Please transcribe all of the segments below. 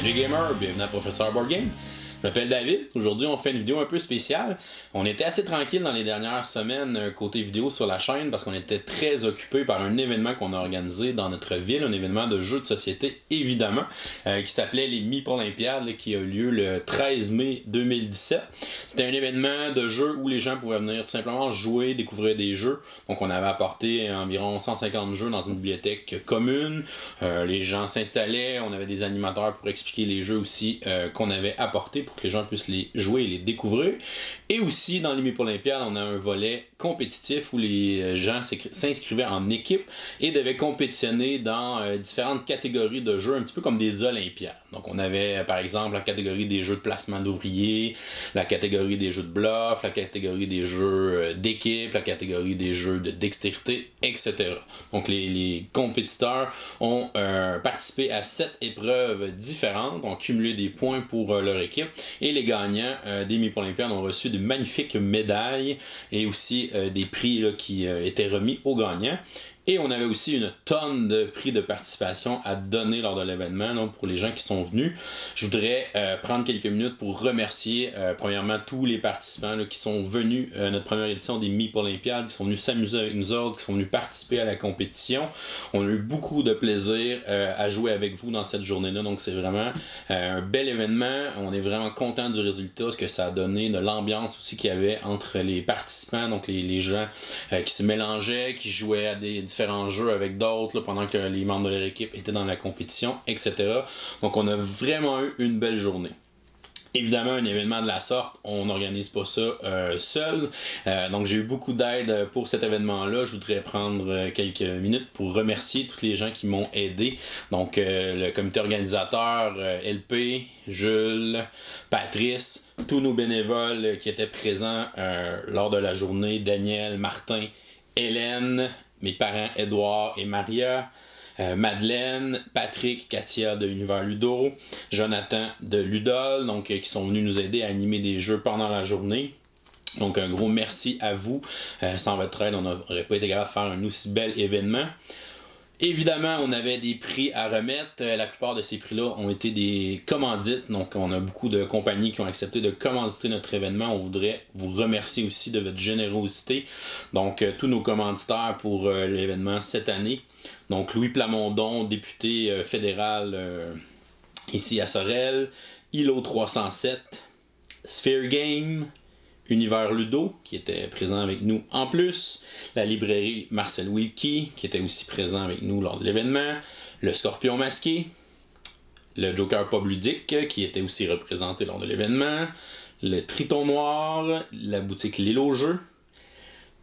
Salut gamer, bienvenue à Professeur Board Game. Je m'appelle David. Aujourd'hui, on fait une vidéo un peu spéciale. On était assez tranquille dans les dernières semaines côté vidéo sur la chaîne parce qu'on était très occupé par un événement qu'on a organisé dans notre ville, un événement de jeux de société évidemment, qui s'appelait les Meepolympiades, qui a eu lieu le 13 mai 2017. C'était un événement de jeux où les gens pouvaient venir tout simplement jouer, découvrir des jeux. Donc on avait apporté environ 150 jeux dans une bibliothèque commune. Les gens s'installaient, on avait des animateurs pour expliquer les jeux aussi qu'on avait apportés pour que les gens puissent les jouer et les découvrir. Et aussi, dans les Meepolympiades, on a un volet compétitif où les gens s'inscrivaient en équipe et devaient compétitionner dans différentes catégories de jeux, un petit peu comme des Olympiades. Donc, on avait, par exemple, la catégorie des jeux de placement d'ouvriers, la catégorie des jeux de bluff, la catégorie des jeux d'équipe, la catégorie des jeux de dextérité, etc. Donc, les compétiteurs ont participé à 7 épreuves différentes, ont cumulé des points pour leur équipe. Et les gagnants des Meepolympiades ont reçu de magnifiques médailles et aussi des prix là, qui étaient remis aux gagnants. Et on avait aussi une tonne de prix de participation à donner lors de l'événement donc pour les gens qui sont venus. Je voudrais prendre quelques minutes pour remercier premièrement tous les participants là, qui sont venus à notre première édition des Meepolympiades, qui sont venus s'amuser avec nous autres, qui sont venus participer à la compétition. On a eu beaucoup de plaisir à jouer avec vous dans cette journée-là, donc c'est vraiment un bel événement. On est vraiment content du résultat, ce que ça a donné, de l'ambiance aussi qu'il y avait entre les participants, donc les gens qui se mélangeaient, qui jouaient à des différents jeux avec d'autres pendant que les membres de leur équipe étaient dans la compétition, etc. Donc on a vraiment eu une belle journée. Évidemment, un événement de la sorte, on n'organise pas ça seul. Donc j'ai eu beaucoup d'aide pour cet événement-là. Je voudrais prendre quelques minutes pour remercier tous les gens qui m'ont aidé. Donc le comité organisateur, LP, Jules, Patrice, tous nos bénévoles qui étaient présents lors de la journée, Daniel, Martin, Hélène, mes parents Édouard et Maria, Madeleine, Patrick, Katia de Univers Ludo, Jonathan de Ludol, donc qui sont venus nous aider à animer des jeux pendant la journée. Donc un gros merci à vous. Sans votre aide, on n'aurait pas été capable de faire un aussi bel événement. Évidemment, on avait des prix à remettre. La plupart de ces prix-là ont été des commandites. Donc, on a beaucoup de compagnies qui ont accepté de commanditer notre événement. On voudrait vous remercier aussi de votre générosité. Donc, tous nos commanditaires pour l'événement cette année. Donc, Louis Plamondon, député fédéral ici à Sorel. ILO 307. Sphere Game. Univers Ludo, qui était présent avec nous en plus, la librairie Marcel Wilkie, qui était aussi présent avec nous lors de l'événement, le Scorpion Masqué, le Joker Pub Ludique, qui était aussi représenté lors de l'événement, le Triton Noir, la boutique L'Île aux Jeux,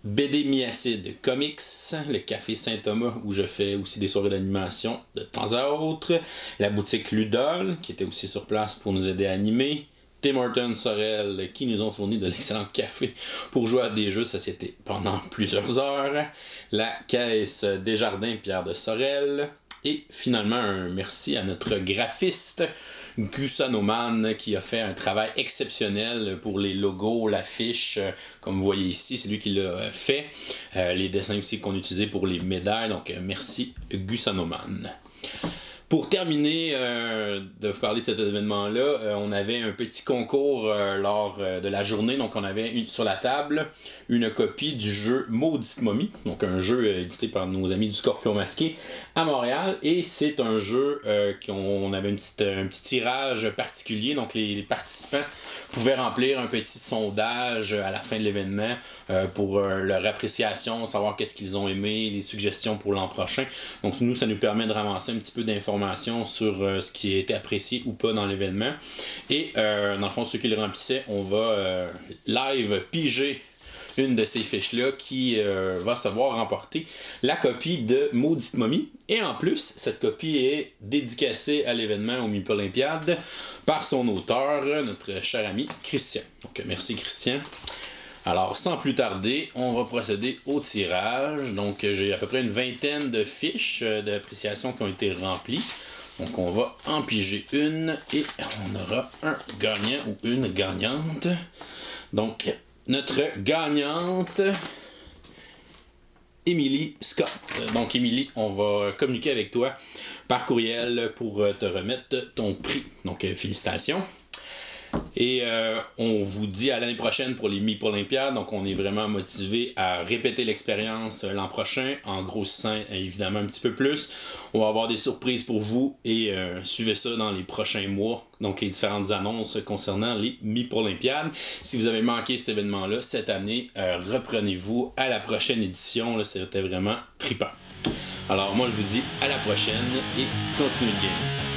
BD Mi-Acide Comics, le Café Saint-Thomas, où je fais aussi des soirées d'animation de temps à autre, la boutique Ludol, qui était aussi sur place pour nous aider à animer, Tim Hortons Sorel qui nous ont fourni de l'excellent café pour jouer à des jeux de société pendant plusieurs heures, la caisse Desjardins Pierre de Sorel et finalement un merci à notre graphiste Gusanoman qui a fait un travail exceptionnel pour les logos, l'affiche, comme vous voyez ici, c'est lui qui l'a fait, les dessins aussi qu'on utilisait pour les médailles, donc merci Gusanoman. Pour terminer de vous parler de cet événement-là, on avait un petit concours lors de la journée. Donc, on avait sur la table une copie du jeu Maudite Momie. Donc, un jeu édité par nos amis du Scorpion Masqué à Montréal. Et c'est un jeu qu'on avait un petit tirage particulier. Donc, les participants pouvaient remplir un petit sondage à la fin de l'événement pour leur appréciation, savoir qu'est-ce qu'ils ont aimé, les suggestions pour l'an prochain. Donc, nous, ça nous permet de ramasser un petit peu d'informations sur ce qui a été apprécié ou pas dans l'événement. Et dans le fond, ceux qui le remplissaient, on va live piger une de ces fiches-là qui va se voir remporter la copie de Maudite Momie. Et en plus, cette copie est dédicacée à l'événement au Meepolympiades par son auteur, notre cher ami Christian. Donc merci Christian. Alors, sans plus tarder, on va procéder au tirage. Donc, j'ai à peu près une vingtaine de fiches d'appréciation qui ont été remplies. Donc, on va en piger une et on aura un gagnant ou une gagnante. Donc, notre gagnante, Émilie Scott. Donc, Émilie, on va communiquer avec toi par courriel pour te remettre ton prix. Donc, félicitations. Et on vous dit à l'année prochaine pour les MIP Olympiades. Donc, on est vraiment motivé à répéter l'expérience l'an prochain en grossissant évidemment un petit peu plus. On va avoir des surprises pour vous et suivez ça dans les prochains mois. Donc, les différentes annonces concernant les MIP Olympiades. Si vous avez manqué cet événement-là cette année, reprenez-vous à la prochaine édition. Là, c'était vraiment trippant. Alors, moi, je vous dis à la prochaine et continuez de gagner.